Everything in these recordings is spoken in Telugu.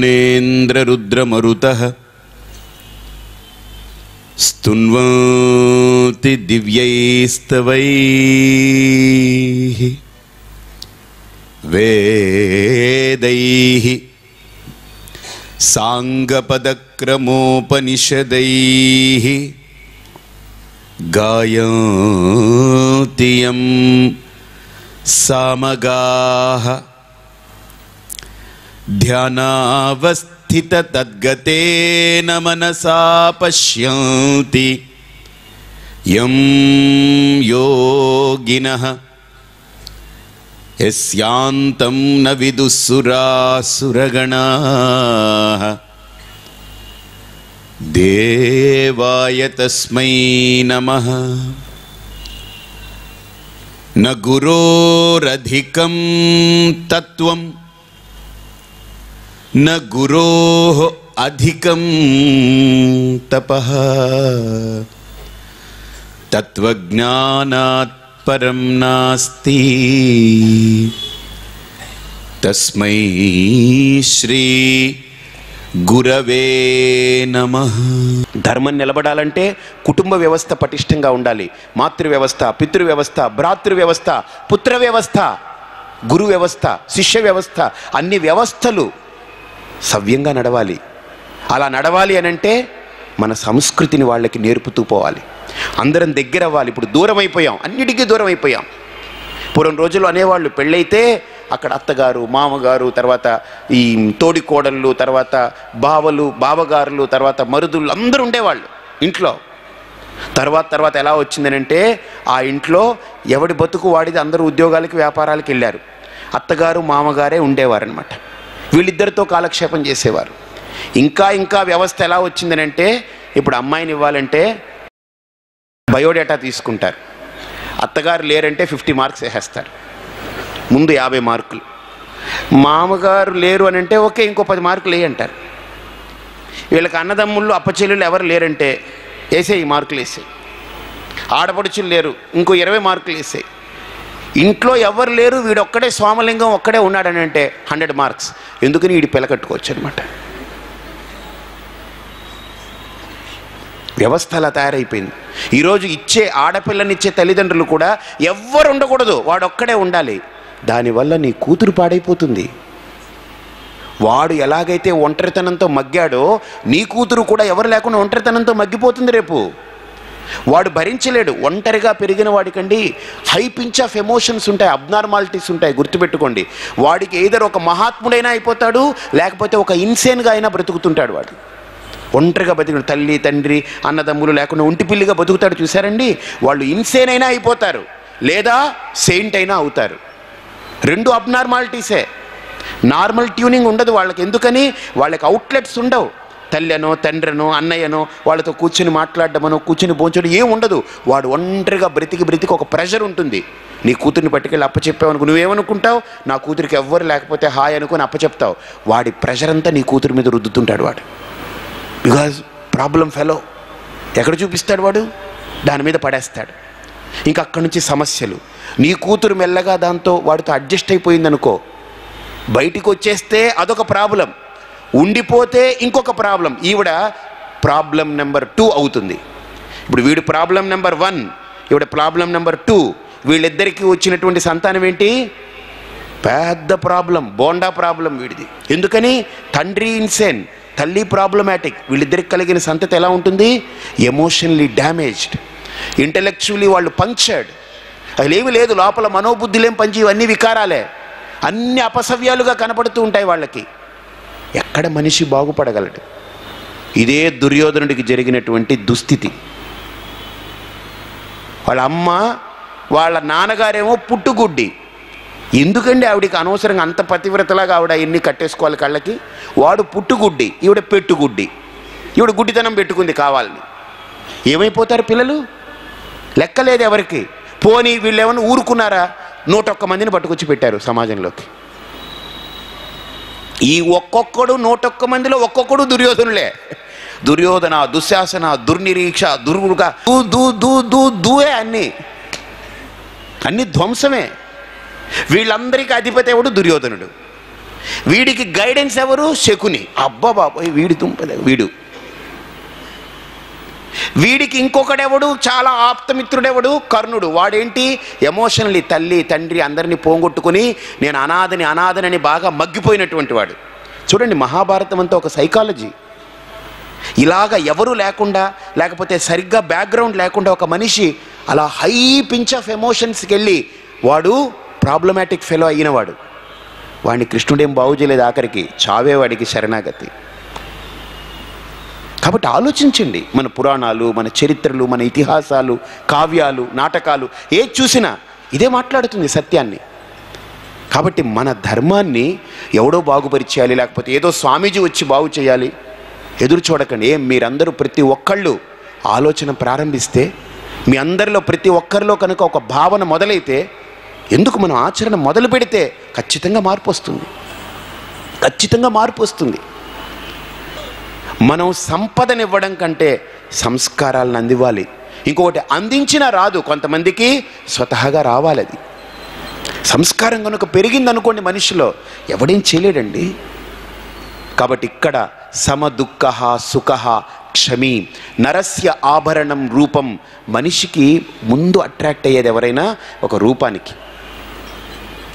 वरुणेन्द्ररुद्रमरुतः स्तुन्वन्ति दिव्यैस्तवैः वेदैः साङ्गपदक्रमोपनिषदैः गायन्ति यं सामगाः ध्यानावस्थिततद्गतेन मनसा पश्यन्ति यं योगिनः यस्यान्तं न विदुःसुरासुरगणाः देवाय तस्मै नमः। न गुरोरधिकं तत्त्वं न गुरोः अधिकं तपः तत्त्वज्ञानात् परं नास्ति तस्मै श्री గురవే నమః। ధర్మం నిలబడాలంటే కుటుంబ వ్యవస్థ పటిష్టంగా ఉండాలి. మాతృ వ్యవస్థ, పితృ వ్యవస్థ, భ్రాతృ వ్యవస్థ, పుత్ర వ్యవస్థ, గురు వ్యవస్థ, శిష్య వ్యవస్థ, అన్ని వ్యవస్థలు సవ్యంగా నడవాలి. అలా నడవాలి అనంటే మన సంస్కృతిని వాళ్ళకి నేర్పుతూ పోవాలి. అందరం దగ్గర అవ్వాలి. ఇప్పుడు దూరం అయిపోయాం, అన్నిటికీ దూరం అయిపోయాం. పూర్వం రోజుల్లో అనేవాళ్ళు పెళ్ళైతే అక్కడ అత్తగారు, మామగారు, తర్వాత ఈ తోడి కోడళ్ళు, తర్వాత బావలు, బావగారులు, తర్వాత మరుదులు అందరూ ఉండేవాళ్ళు ఇంట్లో. తర్వాత ఎలా వచ్చిందనంటే ఆ ఇంట్లో ఎవడి బతుకు వాడిది, అందరూ ఉద్యోగాలకి వ్యాపారాలకు వెళ్ళారు. అత్తగారు మామగారే ఉండేవారనమాట. వీళ్ళిద్దరితో కాలక్షేపం చేసేవారు. ఇంకా వ్యవస్థ ఎలా వచ్చిందనంటే ఇప్పుడు అమ్మాయిని ఇవ్వాలంటే బయోడేటా తీసుకుంటారు. అత్తగారు లేరంటే 50 మార్క్స్ వేసేస్తారు, ముందు 50 మార్కులు. మామగారు లేరు అని అంటే ఓకే, ఇంకో 10 మార్కులు వేయంటారు. వీళ్ళకి అన్నదమ్ముళ్ళు అప్పచెల్లుళ్ళు ఎవరు లేరంటే వేసే ఈ మార్కులు వేసాయి. ఆడపడుచులు లేరు, ఇంకో 20 మార్కులు వేసాయి. ఇంట్లో ఎవరు లేరు, వీడొక్కడే సోమలింగం ఒక్కడే ఉన్నాడని అంటే 100 మార్క్స్. ఎందుకని వీడి పిలకట్టుకోవచ్చు అనమాట. వ్యవస్థ అలా తయారైపోయింది. ఈరోజు ఇచ్చే ఆడపిల్లనిచ్చే తల్లిదండ్రులు కూడా ఎవ్వరు ఉండకూడదు, వాడొక్కడే ఉండాలి. దానివల్ల నీ కూతురు పాడైపోతుంది. వాడు ఎలాగైతే ఒంటరితనంతో మగ్గాడో నీ కూతురు కూడా ఎవరు లేకుండా ఒంటరితనంతో మగ్గిపోతుంది రేపు. వాడు భరించలేడు. ఒంటరిగా పెరిగిన వాడికండి హై పించ్ ఆఫ్ ఎమోషన్స్ ఉంటాయి, అబ్నార్మాలిటీస్ ఉంటాయి. గుర్తుపెట్టుకోండి, వాడికి ఏదో ఒక మహాత్ముడైనా అయిపోతాడు, లేకపోతే ఒక ఇన్సేన్గా అయినా బ్రతుకుతుంటాడు. వాడు ఒంటరిగా బతికిన తల్లి తండ్రి అన్నదమ్ములు లేకుండా ఒంటిపిల్లిగా బతుకుతాడు. చూసారండి, వాళ్ళు ఇన్సేన్ అయినా అయిపోతారు, లేదా సెయింట్ అయినా అవుతారు. 2 అబ్నార్మాలిటీసే. నార్మల్ ట్యూనింగ్ ఉండదు వాళ్ళకి. ఎందుకని? వాళ్ళకి అవుట్లెట్స్ ఉండవు. తల్లినో తండ్రినో అన్నయ్యనో వాళ్ళతో కూర్చుని మాట్లాడమనో కూర్చుని భోంచడం ఏం ఉండదు. వాడు ఒంటరిగా బ్రతికి ఒక ప్రెషర్ ఉంటుంది. నీ కూతురిని పట్టుకెళ్ళి అప్పచెప్పావు అనుకో, నువ్వేమనుకుంటావు? నా కూతురికి ఎవ్వరు లేకపోతే హాయ్ అనుకుని అప్పచెప్తావు. వాడి ప్రెషర్ అంతా నీ కూతురి మీద రుద్దుతుంటాడు వాడు. Because problem fellow. ఎక్కడ చూపిస్తాడు వాడు? దాని మీద పడేస్తాడు. ఇంకా అక్కడి నుంచి సమస్యలు. నీ కూతురు మెల్లగా దాంతో వాడితో అడ్జస్ట్ అయిపోయిందనుకో, బయటికి వచ్చేస్తే అదొక ప్రాబ్లం, ఉండిపోతే ఇంకొక ప్రాబ్లం. ఈవిడ ప్రాబ్లం నెంబర్ 2 అవుతుంది. ఇప్పుడు వీడు ప్రాబ్లం నెంబర్ 1, ఈవిడ ప్రాబ్లం నెంబర్ 2. వీళ్ళిద్దరికీ వచ్చినటువంటి సంతానం ఏంటి? పెద్ద ప్రాబ్లం, బోండా ప్రాబ్లం వీడిది. ఎందుకని? తండ్రి ఇన్సేన్, తల్లి ప్రాబ్లమాటిక్. వీళ్ళిద్దరికి కలిగిన సంతతి ఎలా ఉంటుంది? ఎమోషనలీ డ్యామేజ్డ్, ఇంటలెక్చువలీ వాళ్ళు పంక్చర్డ్. అదేమీ లేదు లోపల, మనోబుద్ధులేం పంచి, ఇవన్నీ వికారాలే, అన్ని అపసవ్యాలుగా కనపడుతూ ఉంటాయి వాళ్ళకి. ఎక్కడ మనిషి బాగుపడగలడు? ఇదే దుర్యోధనుడికి జరిగినటువంటి దుస్థితి. వాళ్ళ అమ్మ వాళ్ళ నాన్నగారేమో పుట్టుగుడ్డి. ఎందుకండి ఆవిడికి అనవసరంగా అంత పతివ్రతలాగా ఆవిడ ఎన్ని కట్టేసుకోవాలి కళ్ళకి? వాడు పుట్టుగుడ్డి, ఈవిడ పెట్టుగుడ్డి. ఈవిడ గుడ్డితనం పెట్టుకుంది కావాలని. ఏమైపోతారు పిల్లలు? లెక్కలేదు ఎవరికి. పోనీ వీళ్ళు ఏమన్నా ఊరుకున్నారా? 101 మందిని పట్టుకొచ్చి పెట్టారు సమాజంలోకి. ఈ ఒక్కొక్కడు 101 మందిలో ఒక్కొక్కడు దుర్యోధనులే. దుర్యోధన, దుశ్శాసన, దుర్నిరీక్ష, దుర్ముఖ, దూవే అన్ని ధ్వంసమే. వీళ్ళందరికీ అధిపతి ఎవడు? దుర్యోధనుడు. వీడికి గైడెన్స్ ఎవరు? శకుని. అబ్బా బాబాయ్ వీడి తుంపలే వీడికి ఇంకొకడెవడు చాలా ఆప్తమిత్రుడెవడు? కర్ణుడు. వాడేంటి ఎమోషనల్లీ తల్లి తండ్రి అందరినీ పోగొట్టుకుని నేను అనాథని బాగా మగ్గిపోయినటువంటి వాడు. చూడండి, మహాభారతం అంతా ఒక సైకాలజీ. ఇలాగ ఎవరు లేకుండా, లేకపోతే సరిగ్గా బ్యాక్గ్రౌండ్ లేకుండా ఒక మనిషి అలా హై పించ్ ఆఫ్ ఎమోషన్స్కి వెళ్ళి వాడు ప్రాబ్లమాటిక్ ఫెలో అయినవాడు. వాడిని కృష్ణుడేం బాగు చేయలేదు, ఆఖరికి చావే వాడికి శరణాగతి. కాబట్టి ఆలోచించండి, మన పురాణాలు, మన చరిత్రలు, మన ఇతిహాసాలు, కావ్యాలు, నాటకాలు ఏది చూసినా ఇదే మాట్లాడుతుంది సత్యాన్ని. కాబట్టి మన ధర్మాన్ని ఎవడో బాగుపరిచేయాలి, లేకపోతే ఏదో స్వామీజీ వచ్చి బాగు చేయాలి ఎదురు చూడకండి. మీరందరూ ప్రతి ఒక్కళ్ళు ఆలోచన ప్రారంభిస్తే, మీ అందరిలో ప్రతి ఒక్కరిలో కనుక ఒక భావన మొదలైతే, ఎందుకు మనం ఆచరణ మొదలు పెడితే ఖచ్చితంగా మార్పు వస్తుంది. ఖచ్చితంగా మార్పు వస్తుంది. మనం సంపదనివ్వడం కంటే సంస్కారాలను అందివ్వాలి. ఇంకొకటి అందించినా రాదు, కొంతమందికి స్వతహాగా రావాలి. అది సంస్కారం కనుక పెరిగిందనుకోండి మనిషిలో, ఎవడేం చేయలేడండి. కాబట్టి ఇక్కడ సమదుఃఖ సుఖ క్షమి నరస్య ఆభరణం రూపం. మనిషికి ముందు అట్రాక్ట్ అయ్యేది ఎవరైనా ఒక రూపానికి.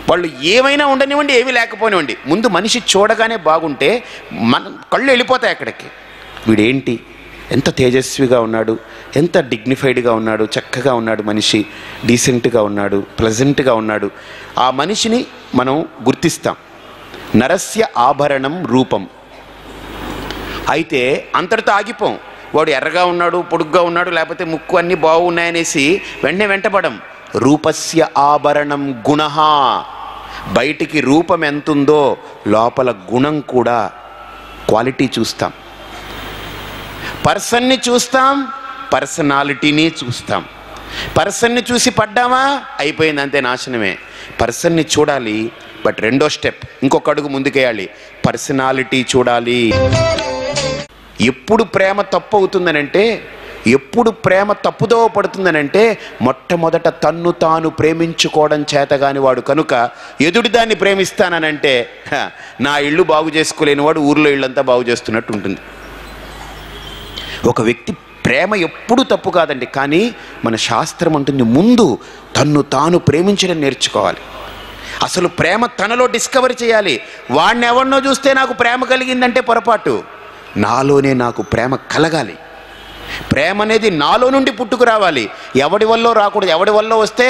వాళ్ళు ఏమైనా ఉండనివ్వండి, ఏమీ లేకపోనివ్వండి, ముందు మనిషి చూడగానే బాగుంటే మన కళ్ళు వెళ్ళిపోతాయి అక్కడికి. వీడేంటి, ఎంత తేజస్విగా ఉన్నాడు, ఎంత డిగ్నిఫైడ్గా ఉన్నాడు, చక్కగా ఉన్నాడు, మనిషి డీసెంట్గా ఉన్నాడు, ప్లెజెంట్గా ఉన్నాడు. ఆ మనిషిని మనం గుర్తిస్తాం. నరస్య ఆభరణం రూపం. అయితే అంతటితో ఆగిపోం. వాడు ఎర్రగా ఉన్నాడు, పొడుగ్గా ఉన్నాడు, లేకపోతే ముక్కు అన్నీ బాగున్నాయనేసి వెంటనే వెంటపడం. రూపస్య ఆభరణం గుణః. బయటికి రూపం ఎంతుందో లోపల గుణం కూడా, క్వాలిటీ చూస్తాం. పర్సన్ని చూస్తాం, పర్సనాలిటీని చూస్తాం. పర్సన్ని చూసి పడ్డామా అయిపోయింది, అంతే, నాశనమే. పర్సన్ని చూడాలి, బట్ రెండో స్టెప్, ఇంకొక అడుగు ముందుకేయాలి, పర్సనాలిటీ చూడాలి. ఎప్పుడు ప్రేమ తప్పు అవుతుందనంటే, ఎప్పుడు ప్రేమ తప్పుదో పడుతుందనంటే, మొట్టమొదట తన్ను తాను ప్రేమించుకోవడం చేతగాని వాడు కనుక ఎదుటిదాన్ని ప్రేమిస్తాననంటే, నా ఇల్లు బాగు చేసుకోలేని వాడు ఊర్లో ఇళ్ళంతా బాగు చేస్తున్నట్టు ఉంటుంది. ఒక వ్యక్తి ప్రేమ ఎప్పుడు తప్పు కాదండి, కానీ మన శాస్త్రం అంటుంది ముందు తన్ను తాను ప్రేమించడం నేర్చుకోవాలి. అసలు ప్రేమ తనలో డిస్కవర్ చేయాలి. వాడిని ఎవరినో చూస్తే నాకు ప్రేమ కలిగిందంటే పొరపాటు. నాలోనే నాకు ప్రేమ కలగాలి. ప్రేమ అనేది నాలో నుండి పుట్టుకు రావాలి, ఎవడి వల్ల రాకూడదు. ఎవడి వల్ల వస్తే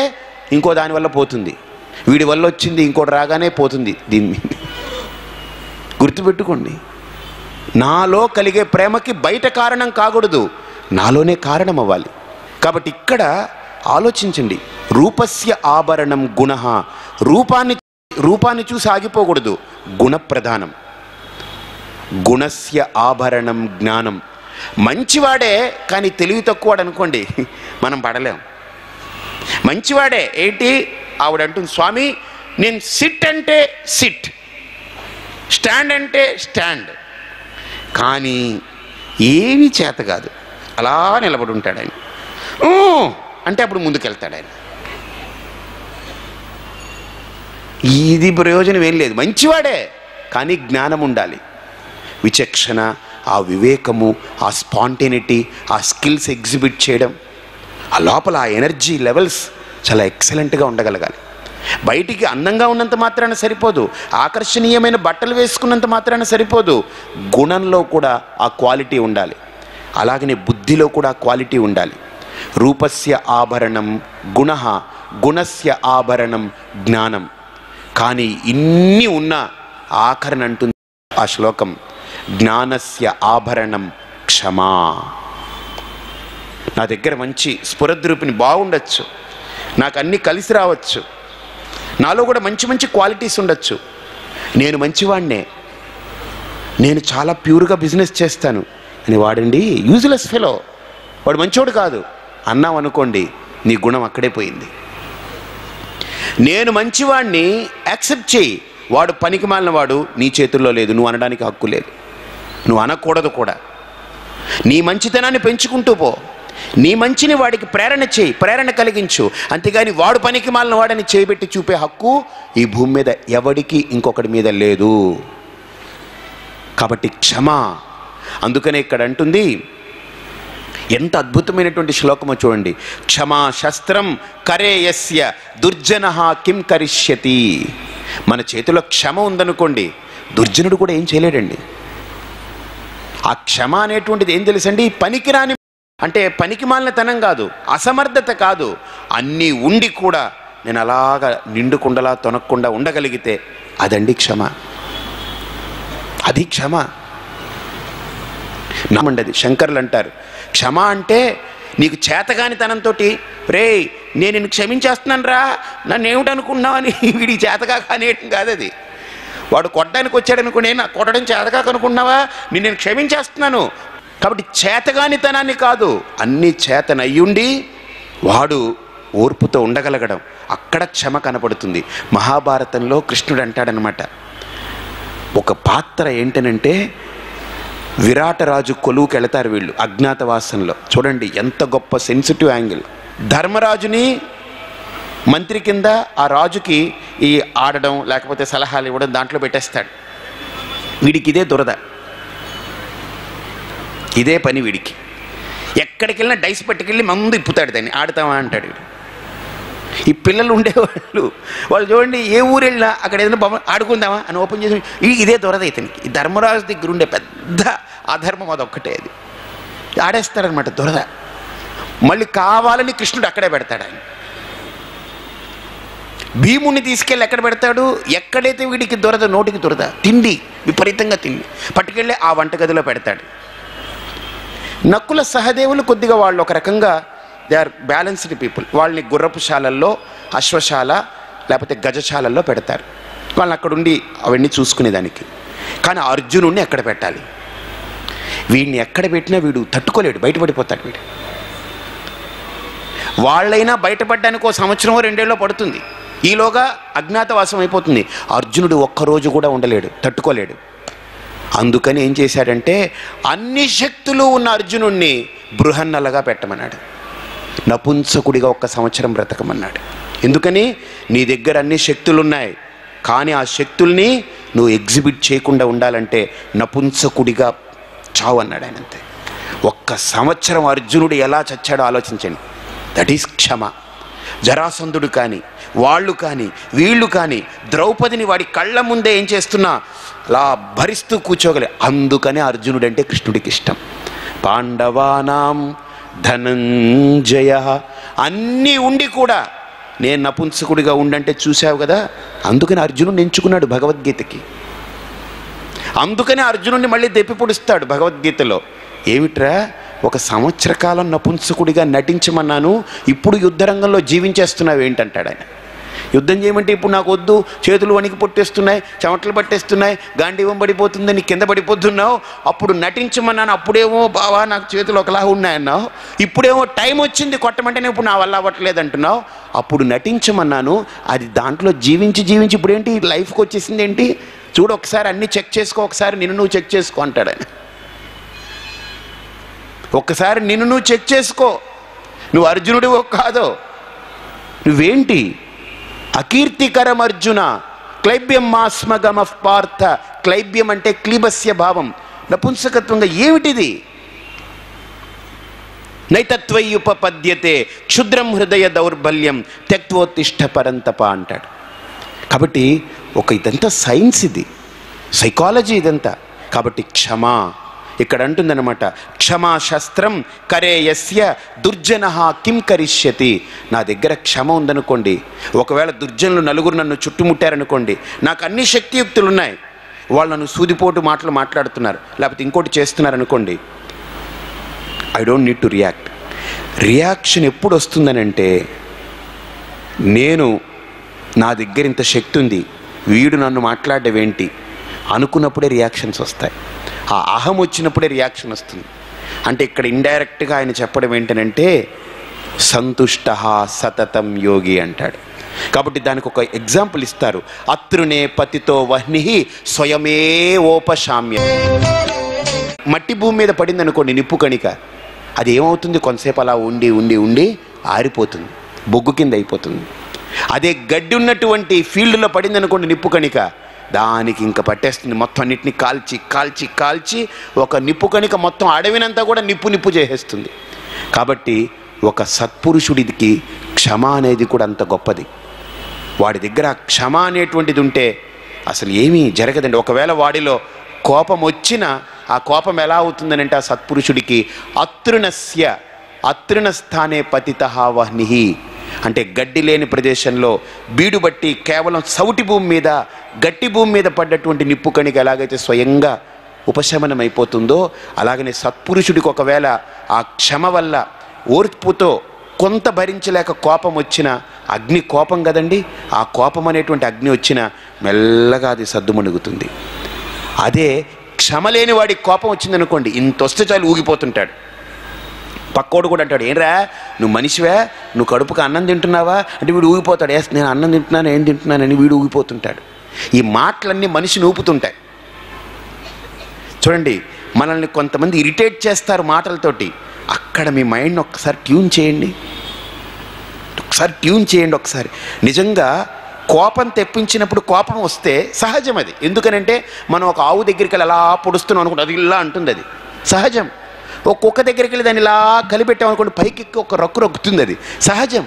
ఇంకో దాని వల్ల పోతుంది, వీడి వల్ల వచ్చింది ఇంకోటి రాగానే పోతుంది. దీన్ని గుర్తుపెట్టుకోండి. నాలో కలిగే ప్రేమకి బయట కారణం కాకూడదు, నాలోనే కారణం అవ్వాలి. కాబట్టి ఇక్కడ ఆలోచించండి. రూపస్య ఆభరణం గుణః. రూపాన్ని చూసి ఆగిపోకూడదు, గుణప్రధానం. గుణస్య ఆభరణం జ్ఞానం. మంచివాడే కానీ తెలివి తక్కువాడు అనుకోండి, మనం పడలేం. మంచివాడే ఏంటి, ఆవిడంటుంది, స్వామి నేను సిట్ అంటే సిట్, స్టాండ్ అంటే స్టాండ్, కానీ ఏమీ చేత కాదు, అలా నిలబడి ఉంటాడు ఆయన. అంటే అప్పుడు ముందుకెళ్తాడు ఆయన. ఇది ప్రయోజనం ఏం లేదు. మంచివాడే కానీ జ్ఞానం ఉండాలి, విచక్షణ, ఆ వివేకము, ఆ స్పాంటేనిటీ, ఆ స్కిల్స్ ఎగ్జిబిట్ చేయడం, ఆ లోపల ఆ ఎనర్జీ లెవెల్స్ చాలా ఎక్సలెంట్గా ఉండగలగాలి. బయటికి అందంగా ఉన్నంత మాత్రాన సరిపోదు, ఆకర్షణీయమైన బట్టలు వేసుకున్నంత మాత్రాన సరిపోదు, గుణంలో కూడా ఆ క్వాలిటీ ఉండాలి. అలాగనే బుద్ధిలో కూడా క్వాలిటీ ఉండాలి. రూపస్య ఆభరణం గుణః, గుణస్య ఆభరణం జ్ఞానం. కానీ ఇన్ని ఉన్న ఆఖరణ అంటుంది ఆ శ్లోకం, జ్ఞానస్య ఆభరణం క్షమా. నా దగ్గర మంచి స్ఫురద్రూపిని బాగుండొచ్చు, నాకు అన్నీ కలిసి రావచ్చు, నాలో కూడా మంచి మంచి క్వాలిటీస్ ఉండొచ్చు, నేను మంచివాడినే, నేను చాలా ప్యూర్గా బిజినెస్ చేస్తాను అని వాడండి యూజ్లెస్ ఫెలో, వాడు మంచోడు కాదు అన్నాం అనుకోండి, నీ గుణం అక్కడే పోయింది. నేను మంచివాడిని యాక్సెప్ట్ చేయి, వాడు పనికి మాలిన వాడు, నీ చేతుల్లో లేదు, నువ్వు అనడానికి హక్కు లేదు, నువ్వు అనకూడదు కూడా. నీ మంచితనాన్ని పెంచుకుంటూ పో. నీ మంచిని వాడికి ప్రేరణ చేయి, ప్రేరణ కలిగించు. అంతేగాని వాడు పనికి మాలిన వాడని చేయబెట్టి చూపే హక్కు ఈ భూమి మీద ఎవడికి ఇంకొకటి మీద లేదు. కాబట్టి క్షమ. అందుకనే ఇక్కడ అంటుంది, ఎంత అద్భుతమైనటువంటి శ్లోకమో చూడండి. క్షమా శస్త్రం కరే యస్య దుర్జనః కిం కరిష్యతి. మన చేతిలో క్షమ ఉందనుకోండి, దుర్జనుడు కూడా ఏం చేయలేడండి. ఆ క్షమ అనేటువంటిది ఏం తెలుసండి? పనికిరాని అంటే పనికి మాలినతనం కాదు, అసమర్థత కాదు. అన్నీ ఉండి కూడా నేను అలాగా నిండుకుండలా తొనక్కుండా ఉండగలిగితే అదండి క్షమ. అది క్షమ. నమ్మండి, శంకర్లు అంటారు క్షమ అంటే నీకు చేతగానితనంతో, రే నేను నిన్ను క్షమించేస్తున్నాను రా, నన్ను ఏమిటనుకున్నావని వీడికి చేతగా కానియటం కాదు. అది వాడు కొట్టడానికి వచ్చాడనుకునే, నా కొట్టడం చేతగా కనుకున్నావా, నేను క్షమించేస్తున్నాను. కాబట్టి చేతగానితనాన్ని కాదు, అన్ని చేతనయ్యుండి వాడు ఓర్పుతో ఉండగలగడం, అక్కడ క్షమ కనపడుతుంది. మహాభారతంలో కృష్ణుడు అంటాడనమాట, ఒక పాత్ర ఏంటనంటే విరాటరాజు కొలువుకి వెళతారు వీళ్ళు అజ్ఞాతవాసంలో. చూడండి ఎంత గొప్ప సెన్సిటివ్ యాంగిల్. ధర్మరాజుని మంత్రి కింద ఆ రాజుకి ఈ ఆడడం లేకపోతే సలహాలు ఇవ్వడం దాంట్లో పెట్టేస్తాడు. వీడికి ఇదే దురద, ఇదే పని వీడికి. ఎక్కడికి వెళ్ళినా డైస్ పట్టుకెళ్ళి మందు ఇప్పుతాడు, దాన్ని ఆడతావా అంటాడు వీడు. ఈ పిల్లలు ఉండేవాళ్ళు వాళ్ళు చూడండి, ఏ ఊరు వెళ్ళినా అక్కడ ఏదైనా బొమ్మ ఆడుకుందామా అని ఓపెన్ చేసి ఇదే దొరద ఇతనికి. ఈ ధర్మరాజు దగ్గర ఉండే పెద్ద అధర్మం అదొక్కటే, అది ఆడేస్తాడనమాట దొరద. మళ్ళీ కావాలని కృష్ణుడు అక్కడే పెడతాడు. ఆయన భీముడిని తీసుకెళ్ళి ఎక్కడ పెడతాడు? ఎక్కడైతే వీడికి దొరద, నోటికి దొరద, తిండి విపరీతంగా తిండి పట్టుకెళ్ళి ఆ వంటగదిలో పెడతాడు. నకుల సహదేవులు కొద్దిగా వాళ్ళు ఒక రకంగా దే ఆర్ బ్యాలెన్స్డ్ పీపుల్. వాళ్ళని గుర్రపు శాలల్లో, అశ్వశాల లేకపోతే గజశాలల్లో పెడతారు. వాళ్ళని అక్కడ ఉండి అవన్నీ చూసుకునేదానికి. కానీ అర్జునుడిని ఎక్కడ పెట్టాలి? వీడిని ఎక్కడ పెట్టినా వీడు తట్టుకోలేడు, బయటపడిపోతాడు వీడు. వాళ్ళైనా బయటపడడానికి 1 సంవత్సరమో 2 ఏళ్ళో పడుతుంది. ఈలోగా అజ్ఞాతవాసం అయిపోతుంది. అర్జునుడు ఒక్కరోజు కూడా ఉండలేడు, తట్టుకోలేడు. అందుకని ఏం చేశాడంటే అన్ని శక్తులు ఉన్న అర్జునుడిని బృహన్నలగా పెట్టమన్నాడు, నపుంసకుడిగా 1 సంవత్సరం బ్రతకమన్నాడు. ఎందుకని? నీ దగ్గర అన్ని శక్తులు ఉన్నాయి, కానీ ఆ శక్తుల్ని నువ్వు ఎగ్జిబిట్ చేయకుండా ఉండాలంటే నపుంసకుడిగా చావు అన్నాడు ఆయన. అంతే. 1 సంవత్సరం అర్జునుడు ఎలా చచ్చాడో ఆలోచించండి. దట్ ఈస్ క్షమ. జరాసంధుడు కానీ, వాళ్ళు కానీ, వీళ్ళు కానీ ద్రౌపదిని వాడి కళ్ళ ముందే ఏం చేస్తున్నా అలా భరిస్తూ కూర్చోగలే. అందుకనే అర్జునుడు అంటే కృష్ణుడికి ఇష్టం. పాండవానాం ధనంజయ అన్నీ ఉండి కూడా నేను నపుంసకుడిగా ఉండంటే చూశావు కదా, అందుకని అర్జునుడిని ఎంచుకున్నాడు భగవద్గీతకి. అందుకనే అర్జునుడిని మళ్ళీ దెప్పి పొడుస్తాడు భగవద్గీతలో. ఏమిట్రా, 1 సంవత్సర కాలం నపుంసకుడిగా నటించమన్నాను, ఇప్పుడు యుద్ధరంగంలో జీవించేస్తున్నావు ఏంటంటాడు ఆయన. యుద్ధం చేయమంటే ఇప్పుడు నాకు వద్దు, చేతులు వణికి పొట్టేస్తున్నాయి, చెమటలు పట్టేస్తున్నాయి, గాంధీవం పడిపోతుందని కింద పడిపోతున్నావు. అప్పుడు నటించమన్నాను, అప్పుడేమో బావా నాకు చేతులు ఒకలా ఉన్నాయన్నావు. ఇప్పుడేమో టైం వచ్చింది కొట్టమంటేనే ఇప్పుడు నా వల్ల అవ్వట్లేదు అంటున్నావు. అప్పుడు నటించమన్నాను, అది దాంట్లో జీవించి ఇప్పుడు ఏంటి లైఫ్కి వచ్చేసింది ఏంటి? చూడు ఒకసారి అన్నీ చెక్ చేసుకో, ఒకసారి నిన్ను నువ్వు చెక్ చేసుకో అంటాడు ఆయన. ఒక్కసారి నిన్ను నువ్వు చెక్ చేసుకో, నువ్వు అర్జునుడివో కాదో, నువ్వేంటి? అకీర్తికరం అర్జున క్లైబ్యం మాస్మగమ పార్థ. క్లైబ్యం అంటే క్లీబస్య భావం, నపుంసకత్వంగా. ఏమిటిది? నైతత్వయుపపద్యతే క్షుద్రం హృదయ దౌర్బల్యం త్యక్తోత్తిష్ట పరంతప అంటాడు. కాబట్టి ఇదంతా సైన్స్, ఇది సైకాలజీ ఇదంతా. కాబట్టి క్షమా ఇక్కడ అంటుందన్నమాట, క్షమా శస్త్రం కరే యస్య దుర్జనః కిం కరిష్యతి. నా దగ్గర క్షమ ఉందనుకోండి, ఒకవేళ దుర్జనులు నలుగురు నన్ను చుట్టుముట్టారనుకోండి, నాకు అన్ని శక్తియుక్తులు ఉన్నాయి, వాళ్ళు నన్ను సూదిపోటు మాటలు మాట్లాడుతున్నారు లేకపోతే ఇంకోటి చేస్తున్నారనుకోండి, I don't need to react. Reaction ఎప్పుడు వస్తుందనంటే, నేను నా దగ్గర ఇంత శక్తి ఉంది, వీడు నన్ను మాట్లాడడం ఏంటి అనుకున్నప్పుడే రియాక్షన్స్ వస్తాయి. ఆ అహం వచ్చినప్పుడే రియాక్షన్ వస్తుంది. అంటే ఇక్కడ ఇండైరెక్ట్గా ఆయన చెప్పడం ఏంటనంటే సంతుష్ట సతతం యోగి అంటాడు. కాబట్టి దానికి ఒక ఎగ్జాంపుల్ ఇస్తారు. అత్రునే పతితో వహ్ని స్వయమే ఓపశామ్య. మట్టి భూమి మీద పడింది అనుకోండి నిప్పు కణిక, అది ఏమవుతుంది, కొంతసేపు అలా ఉండి ఉండి ఉండి ఆరిపోతుంది, బొగ్గు కింద అయిపోతుంది. అదే గడ్డి ఉన్నటువంటి ఫీల్డ్లో పడింది అనుకోండి నిప్పు కణిక, దానికి ఇంకా పట్టేస్తుంది, మొత్తం అన్నిటిని కాల్చి కాల్చి కాల్చి ఒక నిప్పు కణిక మొత్తం అడవినంతా కూడా నిప్పు నిప్పు చేసేస్తుంది. కాబట్టి ఒక సత్పురుషుడికి క్షమ అనేది కూడా అంత గొప్పది. వాడి దగ్గర క్షమ అనేటువంటిది ఉంటే అసలు ఏమీ జరగదండి. ఒకవేళ వాడిలో కోపం వచ్చినా ఆ కోపం ఎలా అవుతుందని అంటే, ఆ సత్పురుషుడికి అతృణస్థానే పతితః వహ్నిః అంటే గడ్డి లేని ప్రదేశంలో బీడు బట్టి కేవలం సౌటి భూమి మీద గట్టి భూమి మీద పడ్డటువంటి నిప్పు కణిక ఎలాగైతే స్వయంగా ఉపశమనం అయిపోతుందో, అలాగనే సత్పురుషుడికి ఒకవేళ ఆ క్షమ వల్ల ఓర్పుతో కొంత భరించలేక కోపం వచ్చిన అగ్ని, కోపం కదండి, ఆ కోపం అనేటువంటి అగ్ని వచ్చిన మెల్లగా అది సద్దుమణుగుతుంది. అదే క్షమ లేని వాడికి కోపం వచ్చిందనుకోండి, ఇంత వస్తే చాలు ఊగిపోతుంటాడు. పక్కోడు కూడా అంటాడు, ఏంరా నువ్వు మనిషివే, నువ్వు కడుపుకు అన్నం తింటున్నావా అంటే వీడు ఊగిపోతాడు. నేను అన్నం తింటున్నాను, ఏం తింటున్నానని వీడు ఊగిపోతుంటాడు. ఈ మాటలన్నీ మనిషిని ఊపుతుంటాయి. చూడండి, మనల్ని కొంతమంది ఇరిటేట్ చేస్తారు మాటలతోటి. అక్కడ మీ మైండ్ని ఒక్కసారి ట్యూన్ చేయండి, ఒకసారి. నిజంగా కోపం తెప్పించినప్పుడు కోపం వస్తే సహజం అది. ఎందుకనంటే మనం ఒక ఆవు దగ్గరికి వెళ్ళి అలా పొడుస్తున్నాం అనుకుంటే అది ఇలా అంటుంది, అది సహజం. ఒక కుక్క దగ్గరికి వెళ్ళి దాన్ని ఇలా కలిపెట్టామనుకోండి పైకి ఒక రొక్కు రొక్కుతుంది, అది సహజం.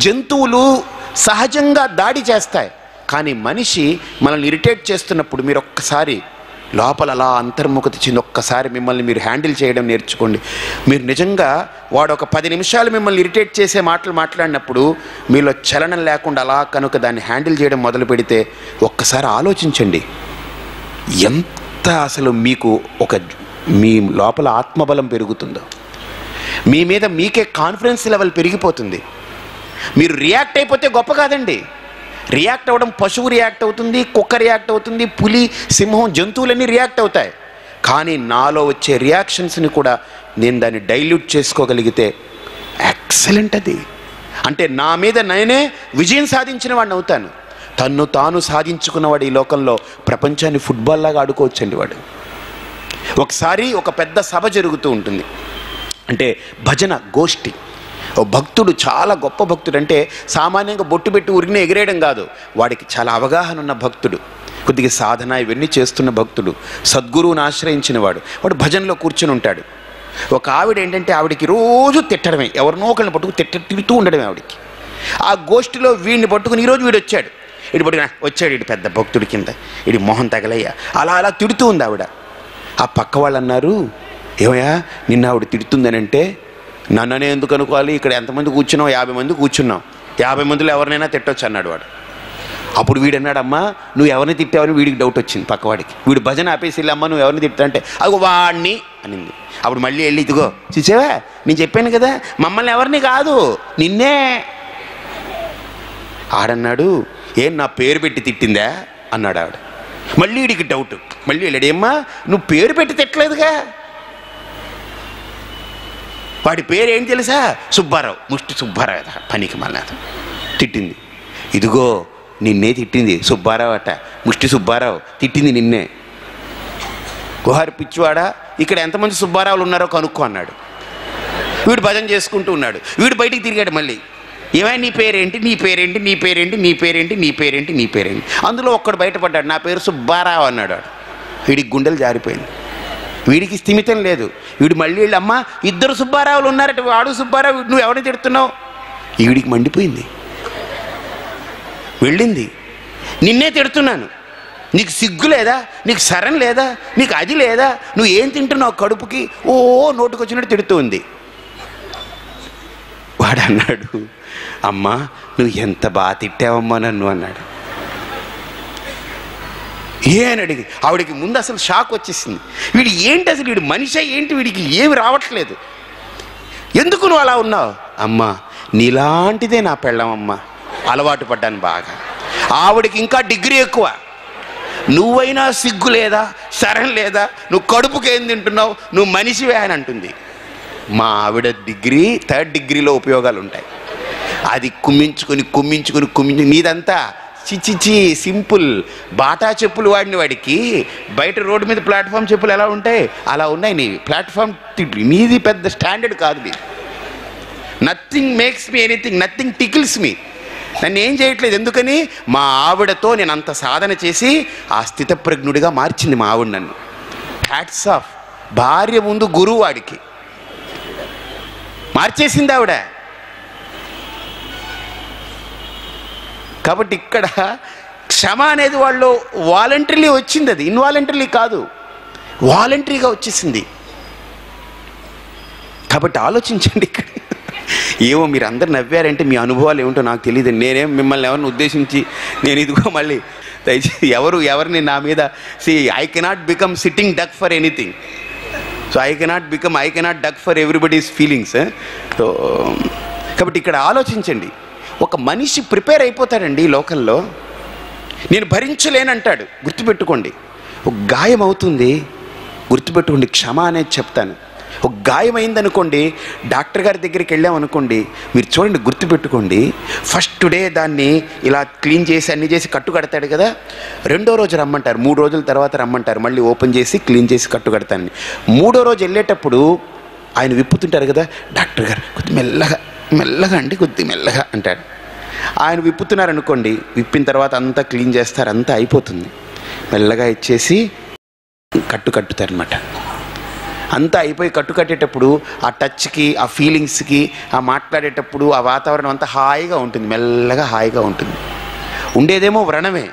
జంతువులు సహజంగా దాడి చేస్తాయి. కానీ మనిషి మనల్ని ఇరిటేట్ చేస్తున్నప్పుడు మీరు ఒక్కసారి లోపల అలా అంతర్ముఖత చెంది ఒక్కసారి మిమ్మల్ని మీరు హ్యాండిల్ చేయడం నేర్చుకోండి. మీరు నిజంగా వాడు ఒక 10 నిమిషాలు మిమ్మల్ని ఇరిటేట్ చేసే మాటలు మాట్లాడినప్పుడు మీలో చలనం లేకుండా అలా కనుక దాన్ని హ్యాండిల్ చేయడం మొదలు పెడితే ఒక్కసారి ఆలోచించండి, ఎంత అసలు మీకు మీ లోపల ఆత్మబలం పెరుగుతుందో, మీ మీద మీకే కాన్ఫిడెన్స్ లెవెల్ పెరిగిపోతుంది. మీరు రియాక్ట్ అయిపోతే గొప్ప కాదండి. రియాక్ట్ అవ్వడం, పశువు రియాక్ట్ అవుతుంది, కుక్క రియాక్ట్ అవుతుంది, పులి, సింహం, జంతువులన్నీ రియాక్ట్ అవుతాయి. కానీ నాలో వచ్చే రియాక్షన్స్ని కూడా నేను దాన్ని డైల్యూట్ చేసుకోగలిగితే ఎక్సలెంట్ అది. అంటే నా మీద నేనే విజయం సాధించిన వాడిని అవుతాను. తన్ను తాను సాధించుకున్నవాడు ఈ లోకంలో ప్రపంచాన్ని ఫుట్బాల్ లాగా ఆడుకోవచ్చండి వాడు. ఒకసారి ఒక పెద్ద సభ జరుగుతూ ఉంటుంది, అంటే భజన గోష్ఠి. ఓ భక్తుడు, చాలా గొప్ప భక్తుడు, అంటే సామాన్యంగా బొట్టు పెట్టి ఊరినే ఎగిరేయడం కాదు, వాడికి చాలా అవగాహన ఉన్న భక్తుడు, కొద్దిగా సాధన ఇవన్నీ చేస్తున్న భక్తుడు, సద్గురువుని ఆశ్రయించిన వాడు భజనలో కూర్చుని ఉంటాడు. ఒక ఆవిడ ఏంటంటే ఆవిడికి రోజు తిట్టడమే, ఎవరినో ఒకరిని పట్టుకుని తిడుతూ ఉండడమే ఆవిడికి. ఆ గోష్ఠిలో వీడిని పట్టుకుని ఈరోజు వీడు వచ్చాడు, వీడు పెద్ద భక్తుడి కింద, వీడి మొహం తగలయ్యా, అలా తిడుతూ ఉంది ఆవిడ. ఆ పక్క వాళ్ళు అన్నారు, ఏమయ్యా నిన్న ఆవిడ తిడుతుందని అంటే, నన్ననే ఎందుకు అనుకోవాలి, ఇక్కడ ఎంతమంది కూర్చున్నాం, 50 మంది కూర్చున్నాం, 50 మందిలో ఎవరినైనా తిట్టొచ్చు అన్నాడు వాడు. అప్పుడు వీడు అన్నాడు, అమ్మా నువ్వు ఎవరిని తిట్టావని వీడికి డౌట్ వచ్చింది పక్కవాడికి. వీడు భజన ఆపేసి, అమ్మ నువ్వు ఎవరిని తిట్టా అంటే, అది వాడిని అనింది. అప్పుడు మళ్ళీ వెళ్ళి, ఇదిగో చూసావా నేను చెప్పాను కదా, మమ్మల్ని ఎవరిని కాదు నిన్నే. ఆడన్నాడు, ఏం నా పేరు పెట్టి తిట్టిందా అన్నాడు ఆవిడ. మళ్ళీ వీడికి డౌట్, మళ్ళీ వెళ్ళాడు, ఏమ్మా నువ్వు పేరు పెట్టి తిట్టలేదుగా. వాడి పేరు ఏంటి తెలుసా, సుబ్బారావు, ముష్టి సుబ్బారావు కదా, పనికి మళ్ళీ తిట్టింది. ఇదిగో నిన్నే తిట్టింది, సుబ్బారావు అట, ముష్టి సుబ్బారావు తిట్టింది నిన్నే. గుహారి పిచ్చివాడా, ఇక్కడ ఎంతమంది సుబ్బారావులు ఉన్నారో కనుక్కో అన్నాడు. వీడు భజన చేసుకుంటూ ఉన్నాడు. వీడు బయటికి తిరిగాడు మళ్ళీ, ఏమైనా నీ పేరేంటి, నీ పేరేంటి, నీ పేరేంటి, నీ పేరేంటి, నీ పేరేంటి, నీ పేరేంటి. అందులో ఒక్కడు బయటపడ్డాడు, నా పేరు సుబ్బారావు అన్నాడు. వీడికి గుండెలు జారిపోయింది, వీడికి స్థిమితం లేదు. వీడు మళ్ళీ వెళ్ళి, అమ్మ 2 సుబ్బారావులు ఉన్నారట, వాడు సుబ్బారావు, నువ్వు ఎవరిని తిడుతున్నావు. వీడికి మండిపోయింది, వెళ్ళింది, నిన్నే తిడుతున్నాను, నీకు సిగ్గు లేదా, నీకు శరం లేదా, నీకు అది లేదా, నువ్వు ఏం తింటున్నావు కడుపుకి, ఓ నోటుకు వచ్చినట్టు తిడుతూ ఉంది. వాడు అన్నాడు, అమ్మా నువ్వు ఎంత బాగా తిట్టావమ్మా నన్ను అన్నాడు. అని అడిగి ఆవిడికి ముందు అసలు షాక్ వచ్చేసింది. వీడు ఏంటి అసలు, వీడు మనిషి ఏంటి, వీడికి ఏమి రావట్లేదు, ఎందుకు నువ్వు అలా ఉన్నావు. అమ్మా నీలాంటిదే నా పెళ్ళామమ్మా, అలవాటు పడ్డాను బాగా. ఆవిడికి ఇంకా డిగ్రీ ఎక్కువ, నువ్వైనా సిగ్గు లేదా, శరం లేదా, నువ్వు కడుపుకి ఏం తింటున్నావు, నువ్వు మనిషివే అని అంటుంది. మా ఆవిడ డిగ్రీ 3rd డిగ్రీలో ఉపయోగాలు ఉంటాయి, అది కుమ్మించుకొని నీదంతా చిచిచి సింపుల్. బాటా చెప్పులు వాడిన వాడికి బయట రోడ్డు మీద ప్లాట్ఫామ్ చెప్పులు ఎలా ఉంటాయి అలా ఉన్నాయి నీ ప్లాట్ఫామ్. నీది పెద్ద స్టాండర్డ్ కాదు నీ. Nothing makes me anything, nothing tickles me. నన్ను ఏం చేయట్లేదు. ఎందుకని? మా ఆవిడతో నేను అంత సాధన చేసి ఆ స్థితప్రజ్ఞుడిగా మార్చింది మా ఆవిడ నన్ను. Hats off. భార్య ముందు గురువు వాడికి మార్చేసింది ఆవిడ. కాబట్టి ఇక్కడ క్షమ అనేది వాళ్ళు వాలంటరీలీ వచ్చింది, అది ఇన్వాలంటరీలీ కాదు, వాలంటరీగా వచ్చేసింది. కాబట్టి ఆలోచించండి. ఇక్కడ ఏమో మీరు అందరు నవ్వారంటే మీ అనుభవాలు ఏమిటో నాకు తెలియదు. నేనేం మిమ్మల్ని ఎవరిని ఉద్దేశించి నేను ఇదిగో మళ్ళీ దయచేసి ఎవరిని నా మీద I cannot become sitting duck for anything. So I cannot duck for everybody's feelings. So కాబట్టి ఇక్కడ ఆలోచించండి. ఒక మనిషి ప్రిపేర్ అయిపోతాడండి ఈ లోకంలో. నేను భరించలేనంటాడు. గుర్తుపెట్టుకోండి, ఒక గాయం అవుతుంది, గుర్తుపెట్టుకోండి. క్షమ అనేది చెప్తాను. ఒక గాయం అయిందనుకోండి, డాక్టర్ గారి దగ్గరికి వెళ్ళామనుకోండి, మీరు చూడండి, గుర్తుపెట్టుకోండి, ఫస్ట్ డే దాన్ని ఇలా క్లీన్ చేసి అన్నీ చేసి కట్టు కడతాడు కదా. రెండో రోజు రమ్మంటారు, 3 రోజుల తర్వాత రమ్మంటారు, మళ్ళీ ఓపెన్ చేసి క్లీన్ చేసి కట్టు కడతానని. 3వ రోజు వెళ్ళేటప్పుడు ఆయన విప్పుతుంటారు కదా, డాక్టర్ గారు కొద్ది మెల్లగా అండి, కొద్ది మెల్లగా అంటాడు. ఆయన విప్పుతున్నారు అనుకోండి, విప్పిన తర్వాత అంతా క్లీన్ చేస్తారు, అంతా అయిపోతుంది. మెల్లగా ఇచ్చేసి కట్టుతారనమాట. అంతా అయిపోయి కట్టేటప్పుడు ఆ టచ్కి, ఆ ఫీలింగ్స్కి, ఆ మాట్లాడేటప్పుడు ఆ వాతావరణం అంతా హాయిగా ఉంటుంది, మెల్లగా హాయిగా ఉంటుంది. ఉండేదేమో వ్రణమే,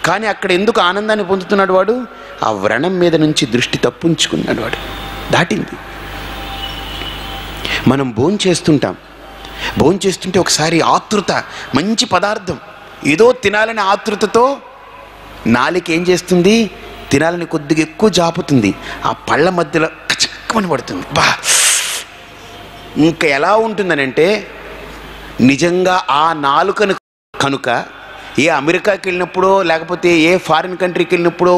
కానీ అక్కడ ఎందుకు ఆనందాన్ని పొందుతున్నాడు వాడు? ఆ వ్రణం మీద నుంచి దృష్టి తప్పించుకున్నాడు వాడు, దాటింది. మనం భోంచేస్తుంటే ఒకసారి ఆతృత, మంచి పదార్థం ఏదో తినాలని ఆతృతతో నాలుక ఏం చేస్తుంది? తినాలని కొద్దిగా ఎక్కువ జాపుతుంది. ఆ పళ్ళ మధ్యలో కచక్కమని పడుతుంది. బా, ఇంకా ఎలా ఉంటుందనంటే, నిజంగా ఆ నాలుకను కనుక ఏ అమెరికాకి వెళ్ళినప్పుడో లేకపోతే ఏ ఫారిన్ కంట్రీకి వెళ్ళినప్పుడో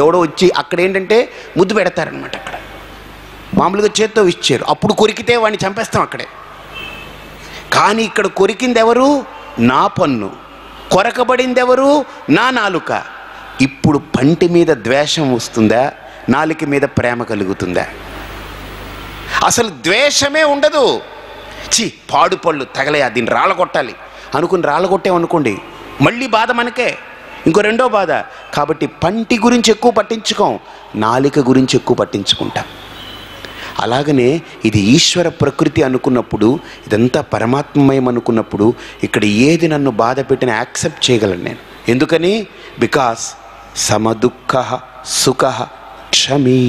ఎవడో వచ్చి అక్కడ ఏంటంటే ముద్దు పెడతారనమాట. అక్కడ మామూలుగా చేత్తో ఇచ్చారు, అప్పుడు కొరికితే వాడిని చంపేస్తాం అక్కడే. కానీ ఇక్కడ కొరికింది ఎవరు? నా పన్ను. కొరకబడింది ఎవరు? నా నాలుక. ఇప్పుడు పంటి మీద ద్వేషం వస్తుందా? నాలుక మీద ప్రేమ కలుగుతుందా? అసలు ద్వేషమే ఉండదు. పాడు పళ్ళు తగలయా, దీన్ని రాళ్ళగొట్టాలి అనుకుని రాళ్ళగొట్టామనుకోండి, మళ్ళీ బాధ మనకే, ఇంకో రెండో బాధ. కాబట్టి పంటి గురించి ఎక్కువ పట్టించుకోం, నాలుక గురించి ఎక్కువ పట్టించుకుంటాం. అలాగనే ఇది ఈశ్వర ప్రకృతి అనుకున్నప్పుడు, ఇదంతా పరమాత్మమయం అనుకున్నప్పుడు, ఇక్కడ ఏది నన్ను బాధ పెట్టినా యాక్సెప్ట్ చేయగలను నేను. ఎందుకని? బికాస్ సమదుఃఖ సుఖ క్షమీ.